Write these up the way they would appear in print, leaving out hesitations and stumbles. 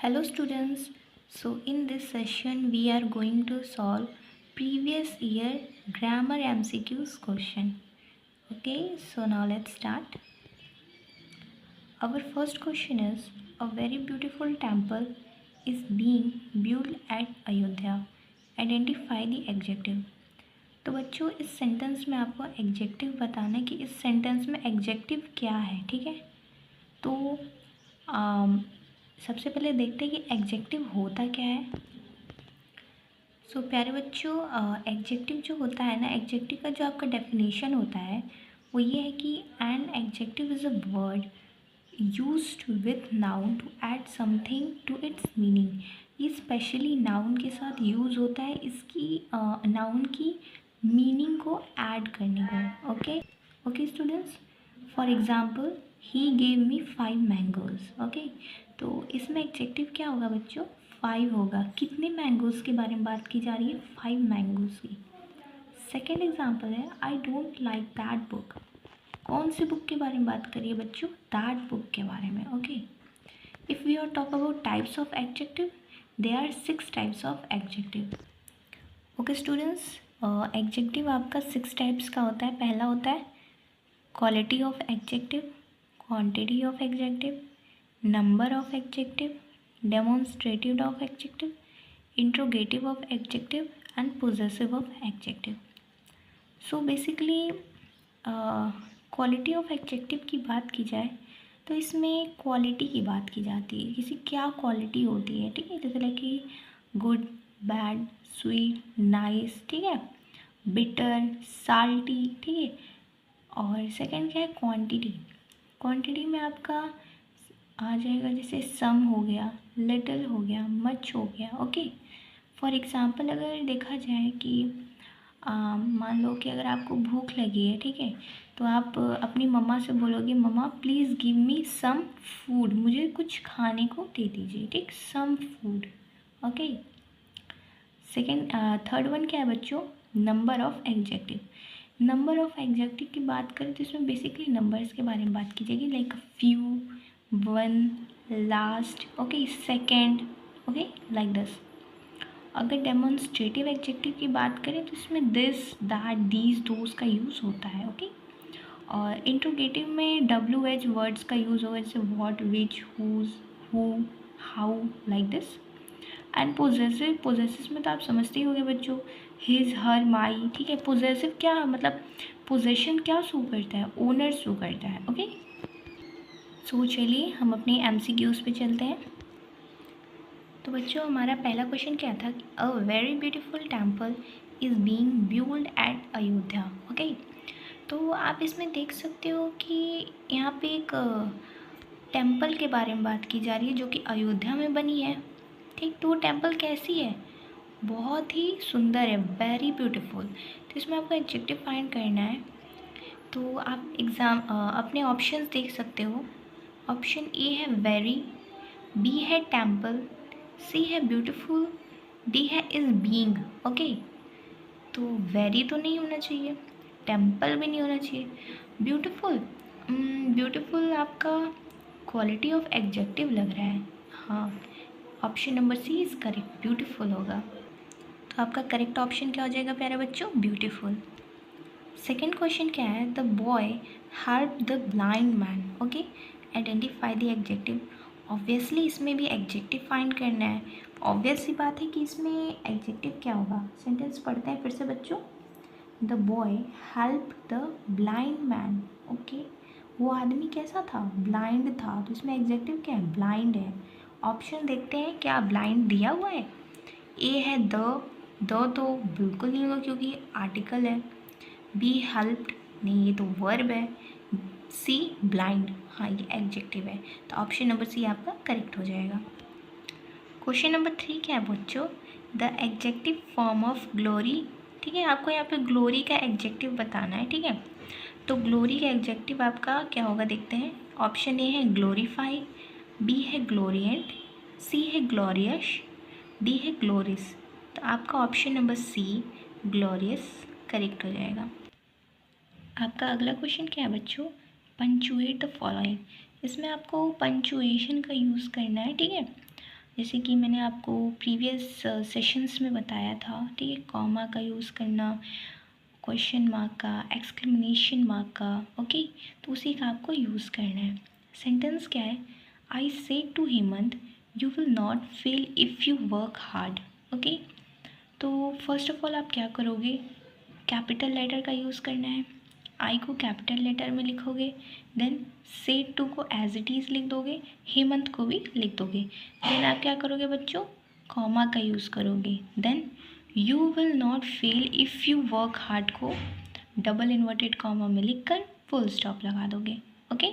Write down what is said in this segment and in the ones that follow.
Hello students, so in this session we are going to solve previous year grammar MCQs question. Okay, so now let's start. Our first question is, a very beautiful temple is being built at Ayodhya. Identify the adjective. तो बच्चों इस sentence में आपको executive बताना है कि इस sentence में एग्जेक्टिव क्या है, ठीक है। तो सबसे पहले देखते हैं कि एग्जेक्टिव होता क्या है। सो प्यारे बच्चों, एग्जेक्टिव जो होता है ना, एग्जेक्टिव का जो आपका डेफिनेशन होता है वो ये है कि an adjective is a word used with noun to add something to its meaning. ये स्पेशली नाउन के साथ यूज़ होता है इसकी नाउन की मीनिंग को ऐड करने को। Okay students, for example he gave me 5 mangoes. Okay, तो इसमें एग्जेक्टिव क्या होगा बच्चों? 5 होगा। कितने मैंगोज़ के बारे में बात की जा रही है? 5 मैंगोज़ की। सेकेंड एग्जाम्पल है I don't like that book. कौन सी बुक के बारे में बात करिए बच्चों? दैट बुक के बारे में। Okay, if we are talk about types of adjective, there are 6 types of adjective. Okay students, adjective आपका 6 टाइप्स का होता है। पहला होता है quality of adjective, quantity of adjective, number of adjective, demonstrative of adjective, interrogative of adjective and possessive of adjective. So basically quality of adjective की बात की जाए तो इसमें क्वालिटी की बात की जाती है, किसी क्या क्वालिटी होती है, ठीक है। जैसे लाइक कि गुड, बैड, स्वीट, नाइस, ठीक है, बिटर, साल्टी, ठीक है। और सेकंड क्या है? क्वांटिटी। क्वांटिटी में आपका आ जाएगा जैसे सम हो गया, लिटिल हो गया, मच हो गया। ओके, फॉर एग्जांपल अगर देखा जाए कि मान लो कि अगर आपको भूख लगी है, ठीक है, तो आप अपनी मम्मा से बोलोगे mama please give me some food, मुझे कुछ खाने को दे दीजिए, ठीक, some food. Okay, third one क्या है बच्चों? Number of adjective. Number of adjective की बात करें तो इसमें बेसिकली नंबर्स के बारे में बात की जाएगी, like few, one, last, okay, second, okay, like this. अगर डेमोन्स्ट्रेटिव एडजेक्टिव की बात करें तो इसमें दिस, दैट, दीज, दोज का यूज़ होता है। ओके, और इंट्रोगेटिव में WH वर्ड्स का यूज़ होगा, जैसे what, which, whose, who, how, like this. And possessive में तो आप समझते ही होंगे बच्चों, हिज, हर, माई, ठीक है। पोजेसिव क्या मतलब? पोजेशन क्या शो करता है? ओनर शो करता है। ओके, सो चलिए हम अपने MCQs पे चलते हैं। तो बच्चों हमारा पहला क्वेश्चन क्या था? A very beautiful temple is being build eight Ayodhya. Okay, तो आप इसमें देख सकते हो कि यहाँ पे एक टेम्पल के बारे में बात की जा रही है जो कि अयोध्या में बनी है, ठीक। तो वो टेम्पल कैसी है? बहुत ही सुंदर है, वेरी ब्यूटीफुल। तो इसमें आपको एडजेक्टिव फाइंड करना है। तो आप अपने ऑप्शंस देख सकते हो। ऑप्शन ए है वेरी, बी है टेम्पल, सी है ब्यूटीफुल, डी है इज़ बीइंग। ओके, तो वेरी तो नहीं होना चाहिए, टेम्पल भी नहीं होना चाहिए, ब्यूटीफुल। ब्यूटीफुल आपका क्वालिटी ऑफ एडजेक्टिव लग रहा है। हाँ, option number C is correct, beautiful होगा। तो आपका करेक्ट ऑप्शन क्या हो जाएगा प्यारे बच्चों? ब्यूटीफुल। सेकेंड क्वेश्चन क्या है? The boy help the blind man. Okay, identify the adjective. Obviously इसमें भी एडजेक्टिव फाइंड करना है। ऑब्वियस सी बात है कि इसमें एडजेक्टिव क्या होगा। सेंटेंस पढ़ते हैं फिर से बच्चों। The boy help the blind man. Okay, वो आदमी कैसा था? ब्लाइंड था। तो इसमें एडजेक्टिव क्या है? ब्लाइंड है। ऑप्शन देखते हैं, क्या ब्लाइंड दिया हुआ है? ए है द तो बिल्कुल नहीं होगा क्योंकि आर्टिकल है। बी हेल्प्ड, नहीं ये तो वर्ब है। सी ब्लाइंड, हाँ ये एडजेक्टिव है। तो ऑप्शन नंबर सी आपका करेक्ट हो जाएगा। क्वेश्चन नंबर 3 क्या है बच्चों? The adjective form of glory. ठीक है, आपको यहाँ पे ग्लोरी का एडजेक्टिव बताना है, ठीक है। तो ग्लोरी का एडजेक्टिव आपका क्या होगा देखते हैं। ऑप्शन ए है ग्लोरीफाई, बी है ग्लोरियंट, सी है ग्लोरियस, डी है ग्लोरिस। तो आपका option number C glorious correct हो जाएगा। आपका अगला क्वेश्चन क्या है बच्चों? Punctuate the following. इसमें आपको पंचुएशन का यूज़ करना है, ठीक है। जैसे कि मैंने आपको प्रीवियस सेशंस में बताया था, ठीक है, कॉमा का यूज़ करना, क्वेश्चन मार्क का, एक्सक्लेमेशन मार्क का, ओके, तो उसी का आपको यूज़ करना है। सेंटेंस क्या है? I said to Hemant you will not fail if you work hard. Okay, तो फर्स्ट ऑफ ऑल आप क्या करोगे? कैपिटल लेटर का यूज़ करना है। आई को कैपिटल लेटर में लिखोगे, देन सेड टू को एज इट इज़ लिख दोगे, हेमंत को भी लिख दोगे। देन आप क्या करोगे बच्चों? कॉमा का यूज़ करोगे। Then you will not fail if you work hard को डबल इन्वर्टेड कॉमा में लिख कर फुल स्टॉप लगा दोगे। ओके,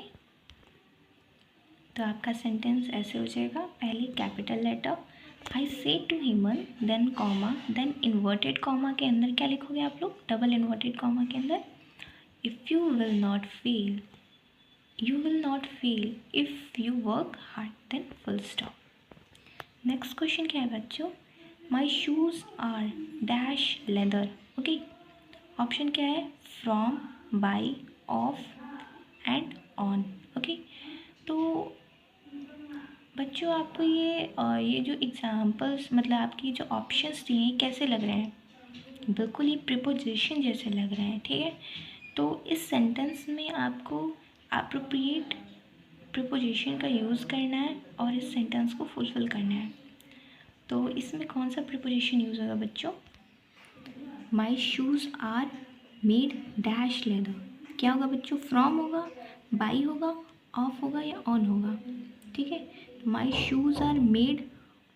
तो आपका सेंटेंस ऐसे हो जाएगा। पहले capital letter I said to Hemant, then comma, then inverted comma के अंदर क्या लिखोगे आप लोग? डबल इन्वर्टेड कॉमा के अंदर if you will not fail, you will not fail if you work hard, then full stop. Next question क्या है बच्चों? My shoes are dash leather. Okay, option क्या है? From, by, of and on. Okay, तो बच्चों आपको ये जो एग्जाम्पल्स, मतलब आपकी जो ऑप्शंस दिए हैं, कैसे लग रहे हैं? बिल्कुल ये प्रिपोजिशन जैसे लग रहे हैं, ठीक है। तो इस सेंटेंस में आपको अप्रोप्रिएट प्रिपोजिशन का यूज़ करना है और इस सेंटेंस को फुलफिल करना है। तो इसमें कौन सा प्रिपोजिशन यूज़ होगा बच्चों? My shoes are made dash leather. क्या होगा बच्चों? फ्रॉम होगा, बाई होगा, ऑफ होगा या ऑन होगा, ठीक है। My shoes are made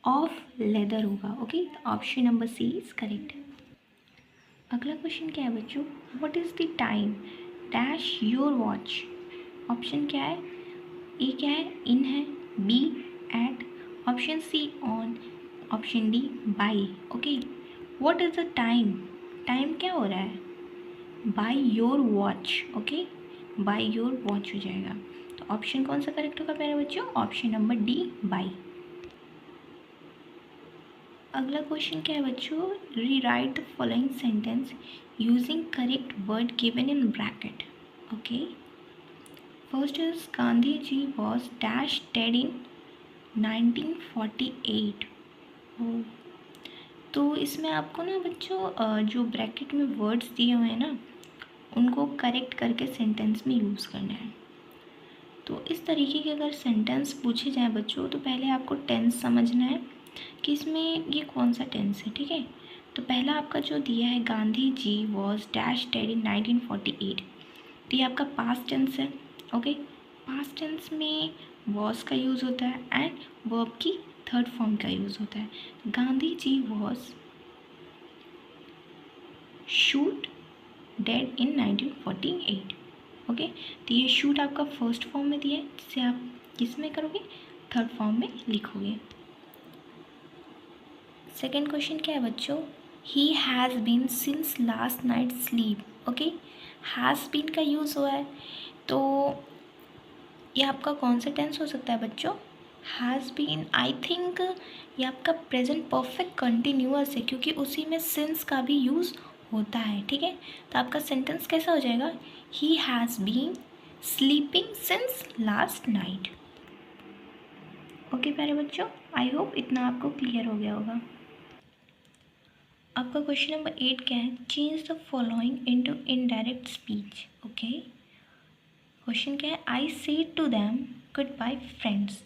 of leather होगा। ओके, तो option number C is correct. अगला क्वेश्चन क्या है बच्चों? What is the time dash your watch. Option क्या है? ए क्या है? इन है, B at, option C on, option D by. Okay, what is the time? Time क्या हो रहा है? By your watch. Okay, by your watch हो जाएगा। तो ऑप्शन कौन सा करेक्ट होगा मेरे बच्चों? Option number D by. अगला क्वेश्चन क्या है बच्चों? Rewrite the following sentence using correct word given in bracket. Okay, first is Gandhi ji was dash dead in 1948। तो इसमें आपको ना बच्चों जो ब्रैकेट में वर्ड्स दिए हुए हैं ना, उनको करेक्ट करके सेंटेंस में यूज़ करना है। तो इस तरीके के अगर सेंटेंस पूछे जाए बच्चों, तो पहले आपको टेंस समझना है कि इसमें ये कौन सा टेंस है, ठीक है। तो पहला आपका जो दिया है, Gandhi ji was dash dead in 1948, तो ये आपका पास्ट टेंस है। ओके, पास्ट टेंस में वॉज का यूज़ होता है एंड वर्ब की थर्ड फॉर्म का यूज़ होता है। Gandhi ji was shoot dead in 1948। Okay, तो ये शूट आपका फर्स्ट फॉर्म में दिया है, जिसे आप किस में करोगे? थर्ड फॉर्म में लिखोगे। सेकेंड क्वेश्चन क्या है बच्चों? He has been since last night sleep. Okay, has been का यूज़ हुआ है, तो ये आपका कौन सा टेंस हो सकता है बच्चों? हैज़ बीन, आई थिंक ये आपका प्रेजेंट परफेक्ट कंटिन्यूअस है, क्योंकि उसी में सिंस का भी यूज़ होता है, ठीक है। तो आपका सेंटेंस कैसा हो जाएगा? He has been sleeping since last night. Okay प्यारे बच्चों, आई होप इतना आपको क्लियर हो गया होगा। आपका क्वेश्चन नंबर 8 क्या है? Change the following into indirect speech. Okay, question क्या है? I said to them goodbye friends.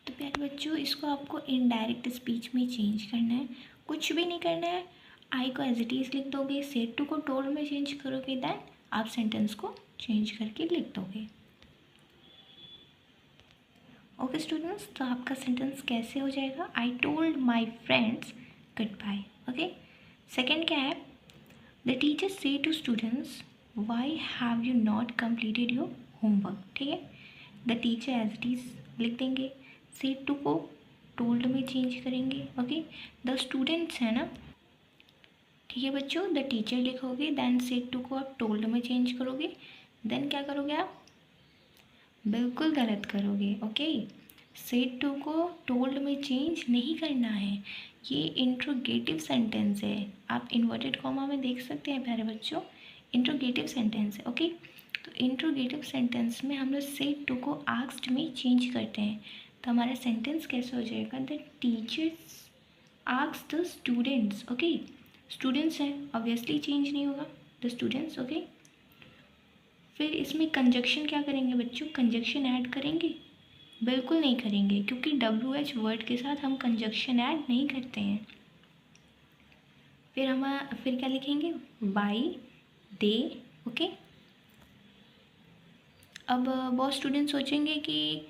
तो प्यारे बच्चों, इसको आपको इनडायरेक्ट स्पीच में चेंज करना है। कुछ भी नहीं करना है, आई को एज इट इज़ लिख दोगे, सेड टू को टोल्ड में चेंज करोगे, देन आप सेंटेंस को चेंज करके लिख दोगे। ओके स्टूडेंट्स, तो आपका सेंटेंस कैसे हो जाएगा? I told my friends goodbye. Okay, second क्या है? The teacher said to students why have you not completed your homework. ठीक है, the teacher as it is लिख देंगे, से टू को टोल्ड में चेंज करेंगे। ओके, द स्टूडेंट्स है ना, ठीक है बच्चों, द टीचर लिखोगे, देन से टू को आप टोल्ड में चेंज करोगे, देन क्या करोगे आप? बिल्कुल गलत करोगे। ओके, सेड टू को टोल्ड में चेंज नहीं करना है, ये इंट्रोगेटिव सेंटेंस है। आप इन्वर्टेड कॉमा में देख सकते हैं प्यारे बच्चों, इंट्रोगेटिव सेंटेंस है। ओके, तो इंट्रोगेटिव सेंटेंस में हम लोग सेड टू को आस्क्ड में चेंज करते हैं, तो हमारा सेंटेंस कैसे हो जाएगा, the teachers asked the students, okay, students है, ऑब्वियसली चेंज नहीं होगा, द स्टूडेंट्स, ओके। फिर इसमें कंजक्शन क्या करेंगे बच्चों, कंजक्शन ऐड करेंगे, बिल्कुल नहीं करेंगे, क्योंकि WH वर्ड के साथ हम कंजक्शन ऐड नहीं करते हैं। फिर क्या लिखेंगे, बाई, दे, ओके। अब बहुत स्टूडेंट सोचेंगे कि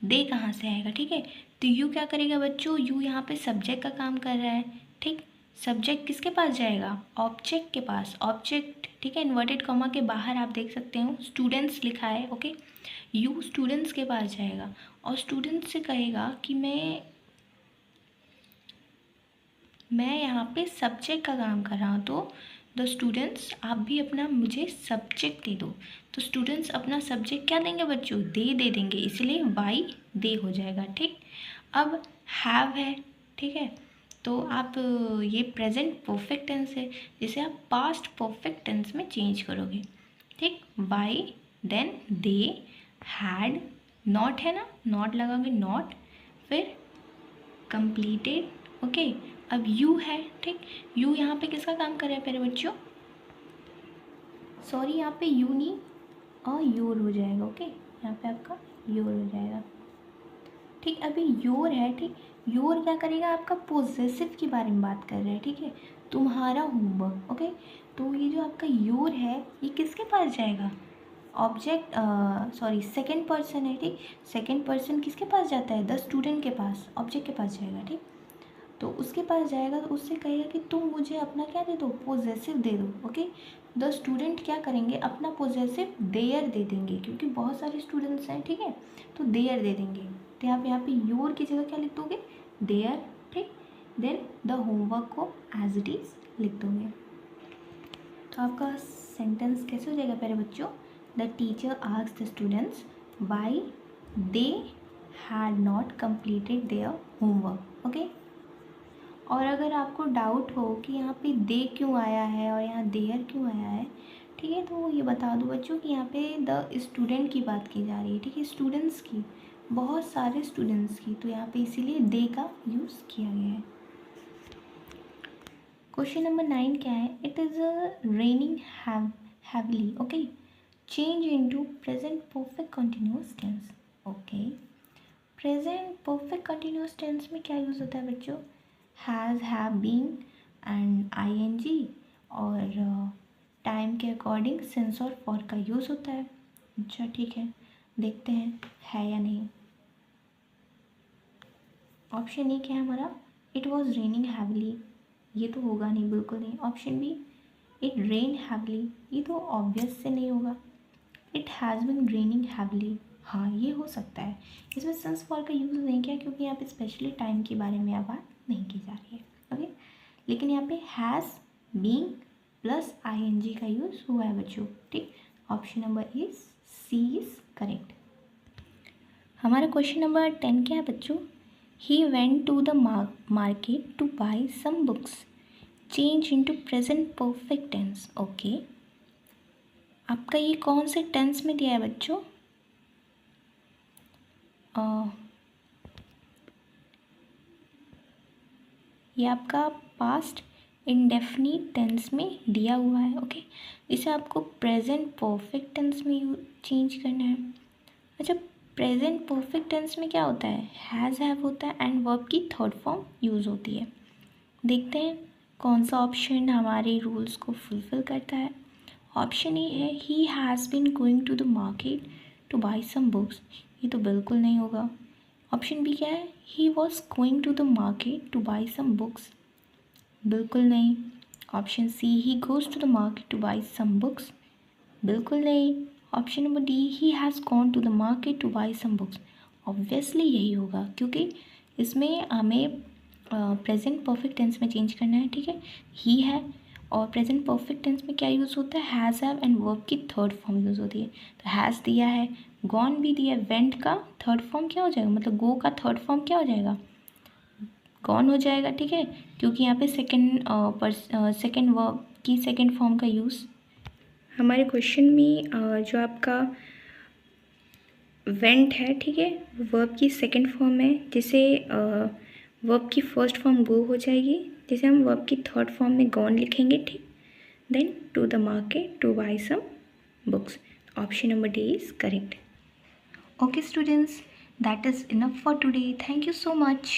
दे कहाँ से आएगा, ठीक है, तो यू क्या करेगा बच्चों, यू यहाँ पे सब्जेक्ट का काम कर रहा है, ठीक। सब्जेक्ट किसके पास जाएगा, ऑब्जेक्ट के पास, ऑब्जेक्ट, ठीक है, इन्वर्टेड कॉमा के बाहर आप देख सकते हो स्टूडेंट्स लिखा है, ओके। यू स्टूडेंट्स के पास जाएगा और स्टूडेंट्स से कहेगा कि मैं यहाँ पे सब्जेक्ट का काम कर रहा हूँ, तो द स्टूडेंट्स आप भी अपना मुझे सब्जेक्ट दे दो, तो स्टूडेंट्स अपना सब्जेक्ट क्या देंगे बच्चों, दे देंगे, इसलिए बाई दे हो जाएगा, ठीक। अब हैव है, ठीक है, तो आप ये प्रेजेंट परफेक्ट टेंस है, जिसे आप पास्ट परफेक्ट टेंस में चेंज करोगे, ठीक। By, then they, had, not है ना, नॉट लगाओगे, नॉट, फिर कंप्लीटेड, ओके। अब यू है, ठीक, यू यहाँ पे किसका काम कर रहा है प्यारे बच्चों, सॉरी यहाँ पे यू नहीं और योर हो जाएगा, ओके, यहाँ पे आपका योर हो जाएगा, ठीक। अभी योर है, ठीक, योर क्या करेगा, आपका पोजेसिव के बारे में बात कर रहा है, ठीक है, तुम्हारा होमवर्क, ओके। तो ये जो आपका योर है ये किसके पास जाएगा, ऑब्जेक्ट, सॉरी सेकेंड पर्सन है, ठीक, सेकेंड पर्सन किसके पास जाता है, द स्टूडेंट के पास, ऑब्जेक्ट के पास जाएगा, ठीक। तो उसके पास जाएगा तो उससे कहेगा कि तुम मुझे अपना क्या दे दो, पोजेसिव दे दो, ओके। द स्टूडेंट क्या करेंगे, अपना पोजेसिव देयर दे देंगे, क्योंकि बहुत सारे स्टूडेंट्स हैं, ठीक है, तो देयर दे देंगे, तो आप यहाँ पे योर की जगह क्या लिख दोगे, देयर, ठीक। देन द होमवर्क को एज इट इज़ लिख दोगे, तो आपका सेंटेंस कैसे हो जाएगा प्यारे बच्चों, the teacher asked the students why they had not completed their homework, okay. और अगर आपको डाउट हो कि यहाँ पे दे क्यों आया है और यहाँ देयर क्यों आया है, ठीक है, तो ये बता दूँ बच्चों कि यहाँ पे द स्टूडेंट की बात की जा रही है, ठीक है, स्टूडेंट्स की, बहुत सारे स्टूडेंट्स की, तो यहाँ पे इसीलिए दे का यूज़ किया गया है। क्वेश्चन नंबर 9 क्या है, it is raining heavily, okay, change into present perfect continuous tense, okay. Present perfect continuous tense में क्या यूज़ होता है बच्चों, has, have, been and ing, और टाइम के अकॉर्डिंग सिंस और फॉर का यूज़ होता है। अच्छा ठीक है, देखते हैं है या नहीं। ऑप्शन ए क्या है हमारा, इट वॉज रेनिंग हैवली, ये तो होगा नहीं, बिल्कुल नहीं। Option B, it rain heavily, ये तो ऑब्वियस से नहीं होगा। It has been raining heavily, हाँ ये हो सकता है। इसमें सिंस फॉर का यूज़ नहीं किया क्योंकि यहाँ पे स्पेशली टाइम के बारे में बात नहीं की जा रही है, ओके। लेकिन यहाँ पे हैज़, बीइंग प्लस ing का यूज़ हुआ है बच्चों, ठीक। Option number is C is correct. हमारा क्वेश्चन नंबर 10 क्या है बच्चों, he went to the market to buy some books, change into present perfect tense, okay. आपका ये कौन से टेंस में दिया है बच्चों, ये आपका पास्ट इंडेफिनिट टेंस में दिया हुआ है, ओके। इसे आपको प्रेजेंट परफेक्ट टेंस में चेंज करना है। अच्छा, प्रेजेंट परफेक्ट टेंस में क्या होता है, हैज़, हैव होता है एंड वर्ब की थर्ड फॉर्म यूज़ होती है। देखते हैं कौन सा ऑप्शन हमारे रूल्स को फुलफ़िल करता है। ऑप्शन ए है, he has been going to the market to buy some books, ये तो बिल्कुल नहीं होगा। ऑप्शन बी क्या है, he was going to the market to buy some books, बिल्कुल नहीं। Option C, he goes to the market to buy some books, बिल्कुल नहीं। Option number D, he has gone to the market to buy some books, obviously यही होगा क्योंकि इसमें हमें present perfect tense में चेंज करना है, ठीक है। ही है और प्रेजेंट परफेक्ट टेंस में क्या यूज़ होता है, हैज़, हैव एंड वर्ब की थर्ड फॉर्म यूज़ होती है। तो हैज़ दिया है, गॉन भी दिया है, वेंट का थर्ड फॉर्म क्या हो जाएगा, मतलब गो का थर्ड फॉर्म क्या हो जाएगा, गॉन हो जाएगा, ठीक है, क्योंकि यहाँ पे सेकेंड वर्ब की सेकेंड फॉर्म का यूज़ हमारे क्वेश्चन में जो आपका वेंट है, ठीक है, वर्ब की सेकंड फॉर्म है, जिसे वर्ब की फर्स्ट फॉर्म गो हो जाएगी, जिसे हम वर्ब की थर्ड फॉर्म में गॉन लिखेंगे, ठीक। Then to the market to buy some books. Option number D is correct. Okay students, that is enough for today. Thank you so much.